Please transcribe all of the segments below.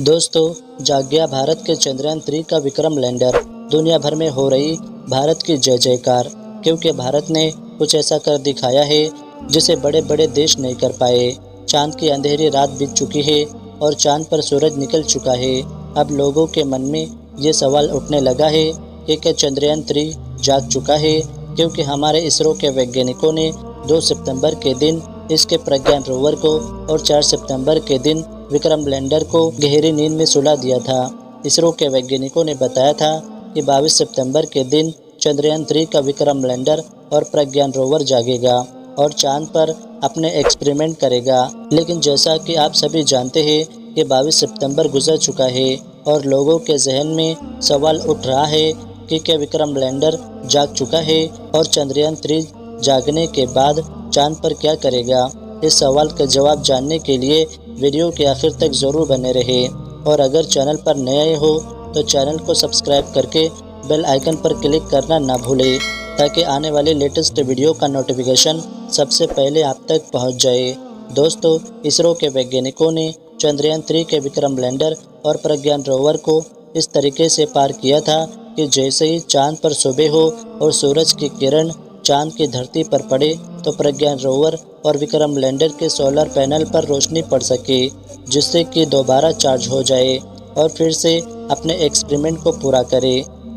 दोस्तों, जाग गया भारत के चंद्रयान-3 का विक्रम लैंडर। दुनिया भर में हो रही भारत की जय जयकार, क्योंकि भारत ने कुछ ऐसा कर दिखाया है जिसे बड़े बड़े देश नहीं कर पाए। चांद की अंधेरी रात बीत चुकी है और चांद पर सूरज निकल चुका है। अब लोगों के मन में ये सवाल उठने लगा है कि क्या चंद्रयान-3 जाग चुका है, क्योंकि हमारे इसरो के वैज्ञानिकों ने 2 सितंबर के दिन इसके प्रज्ञान रोवर को और 4 सितंबर के दिन विक्रम लैंडर को गहरी नींद में सुला दिया था। इसरो के वैज्ञानिकों ने बताया था कि 22 सितंबर के दिन चंद्रयान-3 का विक्रम लैंडर और प्रज्ञान रोवर जागेगा और चांद पर अपने एक्सपेरिमेंट करेगा। लेकिन जैसा कि आप सभी जानते हैं कि 22 सितंबर गुजर चुका है और लोगों के जहन में सवाल उठ रहा है कि क्या विक्रम लैंडर जाग चुका है और चंद्रयान-3 जागने के बाद चांद पर क्या करेगा। इस सवाल का जवाब जानने के लिए वीडियो के आखिर तक ज़रूर बने रहे और अगर चैनल पर नए हो तो चैनल को सब्सक्राइब करके बेल आइकन पर क्लिक करना ना भूलें, ताकि आने वाले लेटेस्ट वीडियो का नोटिफिकेशन सबसे पहले आप तक पहुंच जाए। दोस्तों, इसरो के वैज्ञानिकों ने चंद्रयान-3 के विक्रम लैंडर और प्रज्ञान रोवर को इस तरीके से पार किया था कि जैसे ही चांद पर सुबह हो और सूरज की किरण चांद की धरती पर पड़े तो प्रज्ञान रोवर और विक्रम लैंडर के सोलर पैनल पर रोशनी पड़ सके, जिससे कि दोबारा चार्ज हो जाए और फिर से अपने एक्सपेरिमेंट को पूरा करे।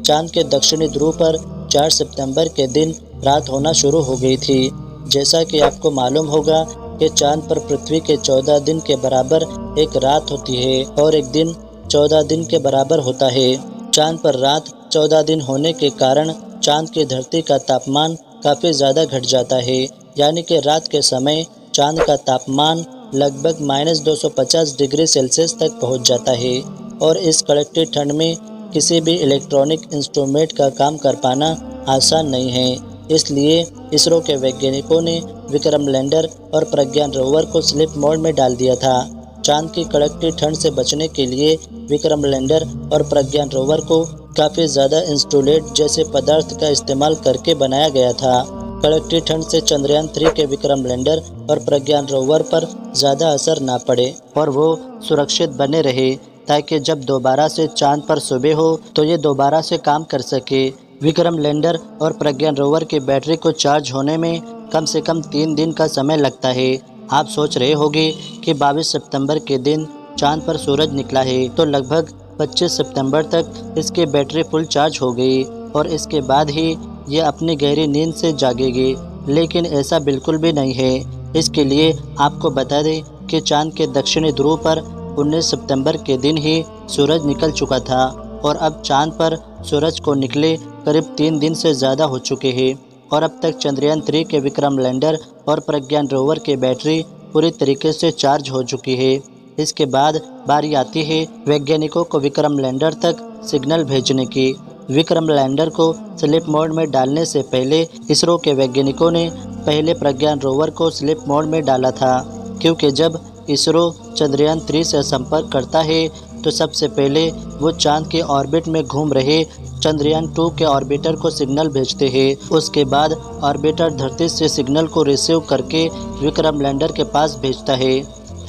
चांद के दक्षिणी ध्रुव पर 4 सितंबर के दिन रात होना शुरू हो गई थी। जैसा कि आपको मालूम होगा कि चांद पर पृथ्वी के 14 दिन के बराबर एक रात होती है और एक दिन 14 दिन के बराबर होता है। चांद पर रात 14 दिन होने के कारण चांद की धरती का तापमान काफ़ी ज़्यादा घट जाता है, यानी कि रात के समय चांद का तापमान लगभग -250 डिग्री सेल्सियस तक पहुंच जाता है और इस कड़कती ठंड में किसी भी इलेक्ट्रॉनिक इंस्ट्रूमेंट का काम कर पाना आसान नहीं है। इसलिए इसरो के वैज्ञानिकों ने विक्रम लैंडर और प्रज्ञान रोवर को स्लीप मोड में डाल दिया था। चांद की कड़कती ठंड से बचने के लिए विक्रम लैंडर और प्रज्ञान रोवर को काफ़ी ज़्यादा इंसुलेट जैसे पदार्थ का इस्तेमाल करके बनाया गया था। कड़कती ठंड से चंद्रयान-3 के विक्रम लैंडर और प्रज्ञान रोवर पर ज़्यादा असर ना पड़े और वो सुरक्षित बने रहे, ताकि जब दोबारा से चांद पर सुबह हो तो ये दोबारा से काम कर सके। विक्रम लैंडर और प्रज्ञान रोवर की बैटरी को चार्ज होने में कम से कम 3 दिन का समय लगता है। आप सोच रहे होंगे कि 22 सितंबर के दिन चांद पर सूरज निकला है तो लगभग 25 सितंबर तक इसकी बैटरी फुल चार्ज हो गई और इसके बाद ही ये अपनी गहरी नींद से जागेगी। लेकिन ऐसा बिल्कुल भी नहीं है। इसके लिए आपको बता दें कि चांद के दक्षिणी ध्रुव पर 19 सितंबर के दिन ही सूरज निकल चुका था और अब चांद पर सूरज को निकले करीब 3 दिन से ज़्यादा हो चुके हैं और अब तक चंद्रयान-3 के विक्रम लैंडर और प्रज्ञान रोवर की बैटरी पूरी तरीके से चार्ज हो चुकी है। इसके बाद बारी आती है वैज्ञानिकों को विक्रम लैंडर तक सिग्नल भेजने की। विक्रम लैंडर को स्लीप मोड में डालने से पहले इसरो के वैज्ञानिकों ने पहले प्रज्ञान रोवर को स्लीप मोड में डाला था, क्योंकि जब इसरो चंद्रयान-3 से संपर्क करता है तो सबसे पहले वो चांद के ऑर्बिट में घूम रहे चंद्रयान-2 के ऑर्बिटर को सिग्नल भेजते हैं। उसके बाद ऑर्बिटर धरती से सिग्नल को रिसीव करके विक्रम लैंडर के पास भेजता है।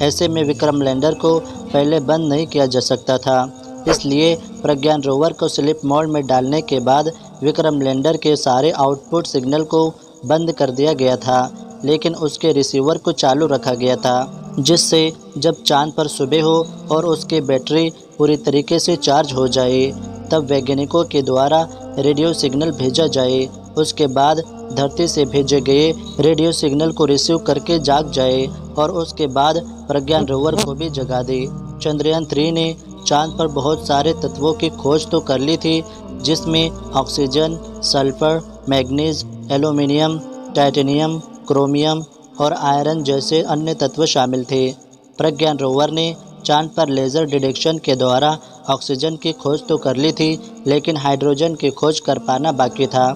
ऐसे में विक्रम लैंडर को पहले बंद नहीं किया जा सकता था, इसलिए प्रज्ञान रोवर को स्लीप मोड में डालने के बाद विक्रम लैंडर के सारे आउटपुट सिग्नल को बंद कर दिया गया था, लेकिन उसके रिसीवर को चालू रखा गया था, जिससे जब चांद पर सुबह हो और उसकी बैटरी पूरी तरीके से चार्ज हो जाए तब वैज्ञानिकों के द्वारा रेडियो सिग्नल भेजा जाए। उसके बाद धरती से भेजे गए रेडियो सिग्नल को रिसीव करके जाग जाए और उसके बाद प्रज्ञान रोवर को भी जगा दे। चंद्रयान-3 ने चांद पर बहुत सारे तत्वों की खोज तो कर ली थी, जिसमें oxygen, sulphur, manganese, aluminium, titanium, chromium और आयरन जैसे अन्य तत्व शामिल थे। प्रज्ञान रोवर ने चांद पर लेज़र डिटेक्शन के द्वारा ऑक्सीजन की खोज तो कर ली थी, लेकिन हाइड्रोजन की खोज कर पाना बाकी था।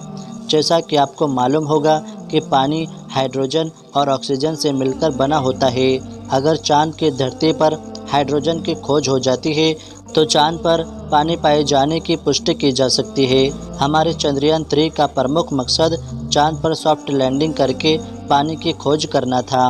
जैसा कि आपको मालूम होगा कि पानी हाइड्रोजन और ऑक्सीजन से मिलकर बना होता है। अगर चांद की धरती पर हाइड्रोजन की खोज हो जाती है तो चांद पर पानी पाए जाने की पुष्टि की जा सकती है। हमारे चंद्रयान-3 का प्रमुख मकसद चांद पर सॉफ्ट लैंडिंग करके पानी की खोज करना था।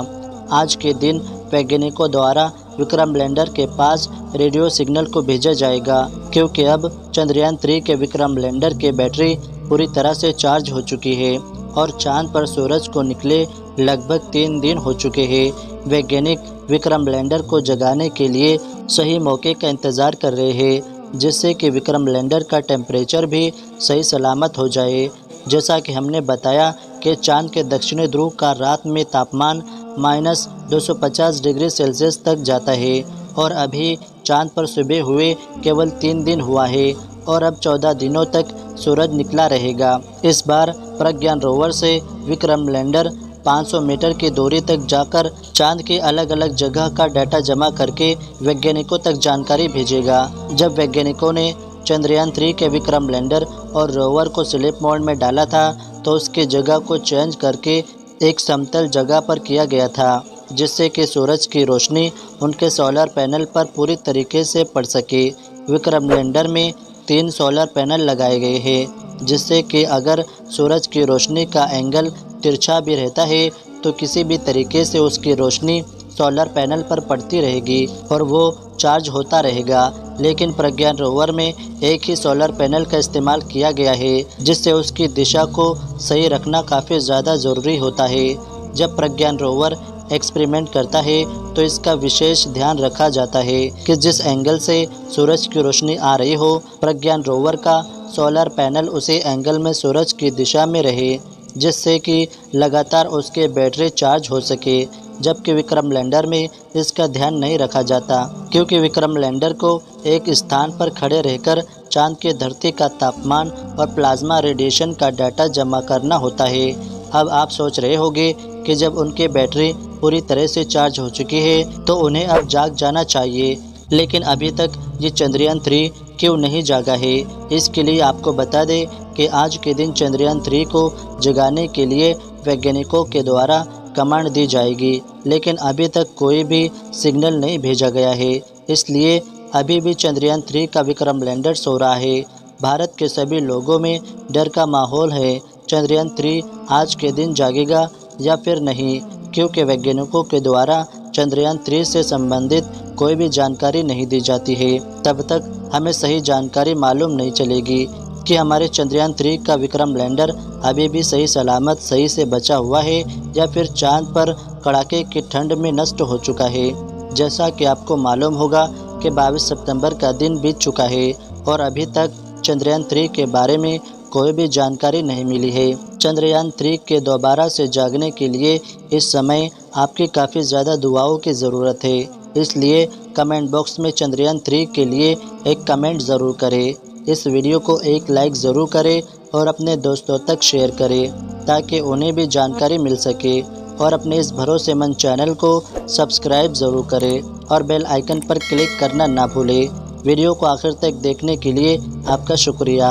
आज के दिन वैज्ञानिकों द्वारा विक्रम लैंडर के पास रेडियो सिग्नल को भेजा जाएगा, क्योंकि अब चंद्रयान 3 के विक्रम लैंडर की बैटरी पूरी तरह से चार्ज हो चुकी है और चांद पर सूरज को निकले लगभग 3 दिन हो चुके हैं। वैज्ञानिक विक्रम लैंडर को जगाने के लिए सही मौके का इंतज़ार कर रहे हैं, जिससे कि विक्रम लैंडर का टेम्परेचर भी सही सलामत हो जाए। जैसा कि हमने बताया कि चांद के दक्षिणी ध्रुव का रात में तापमान -250 डिग्री सेल्सियस तक जाता है और अभी चांद पर सुबह हुए केवल 3 दिन हुआ है और अब 14 दिनों तक सूरज निकला रहेगा। इस बार प्रज्ञान रोवर से विक्रम लैंडर 500 मीटर की दूरी तक जाकर चांद की अलग अलग जगह का डाटा जमा करके वैज्ञानिकों तक जानकारी भेजेगा। जब वैज्ञानिकों ने चंद्रयान 3 के विक्रम लैंडर और रोवर को स्लीप मोड में डाला था, तो उसकी जगह को चेंज करके एक समतल जगह पर किया गया था, जिससे कि सूरज की रोशनी उनके सोलर पैनल पर पूरी तरीके से पड़ सके। विक्रम लैंडर में 3 सोलर पैनल लगाए गए हैं, जिससे कि अगर सूरज की रोशनी का एंगल तिरछा भी रहता है तो किसी भी तरीके से उसकी रोशनी सोलर पैनल पर पड़ती रहेगी और वो चार्ज होता रहेगा। लेकिन प्रज्ञान रोवर में एक ही सोलर पैनल का इस्तेमाल किया गया है, जिससे उसकी दिशा को सही रखना काफ़ी ज़्यादा ज़रूरी होता है। जब प्रज्ञान रोवर एक्सपेरिमेंट करता है तो इसका विशेष ध्यान रखा जाता है कि जिस एंगल से सूरज की रोशनी आ रही हो, प्रज्ञान रोवर का सोलर पैनल उसी एंगल में सूरज की दिशा में रहे, जिससे कि लगातार उसके बैटरी चार्ज हो सके। जबकि विक्रम लैंडर में इसका ध्यान नहीं रखा जाता, क्योंकि विक्रम लैंडर को एक स्थान पर खड़े रहकर चांद की धरती का तापमान और प्लाज्मा रेडिएशन का डाटा जमा करना होता है। अब आप सोच रहे होंगे कि जब उनकी बैटरी पूरी तरह से चार्ज हो चुकी है तो उन्हें अब जाग जाना चाहिए, लेकिन अभी तक ये चंद्रयान 3 क्यों नहीं जागा है। इसके लिए आपको बता दें कि आज के दिन चंद्रयान 3 को जगाने के लिए वैज्ञानिकों के द्वारा कमांड दी जाएगी, लेकिन अभी तक कोई भी सिग्नल नहीं भेजा गया है। इसलिए अभी भी चंद्रयान 3 का विक्रम लैंडर सो रहा है। भारत के सभी लोगों में डर का माहौल है। चंद्रयान 3 आज के दिन जागेगा या फिर नहीं, क्योंकि वैज्ञानिकों के द्वारा चंद्रयान 3 से संबंधित कोई भी जानकारी नहीं दी जाती है। तब तक हमें सही जानकारी मालूम नहीं चलेगी कि हमारे चंद्रयान 3 का विक्रम लैंडर अभी भी सही सलामत सही से बचा हुआ है या फिर चांद पर कड़ाके की ठंड में नष्ट हो चुका है। जैसा कि आपको मालूम होगा कि 22 सितंबर का दिन बीत चुका है और अभी तक चंद्रयान 3 के बारे में कोई भी जानकारी नहीं मिली है। चंद्रयान 3 के दोबारा से जागने के लिए इस समय आपकी काफ़ी ज़्यादा दुआओं की ज़रूरत है। इसलिए कमेंट बॉक्स में चंद्रयान 3 के लिए एक कमेंट ज़रूर करें। इस वीडियो को एक लाइक ज़रूर करें और अपने दोस्तों तक शेयर करें, ताकि उन्हें भी जानकारी मिल सके। और अपने इस भरोसेमंद चैनल को सब्सक्राइब ज़रूर करें और बेल आइकन पर क्लिक करना ना भूलें। वीडियो को आखिर तक देखने के लिए आपका शुक्रिया।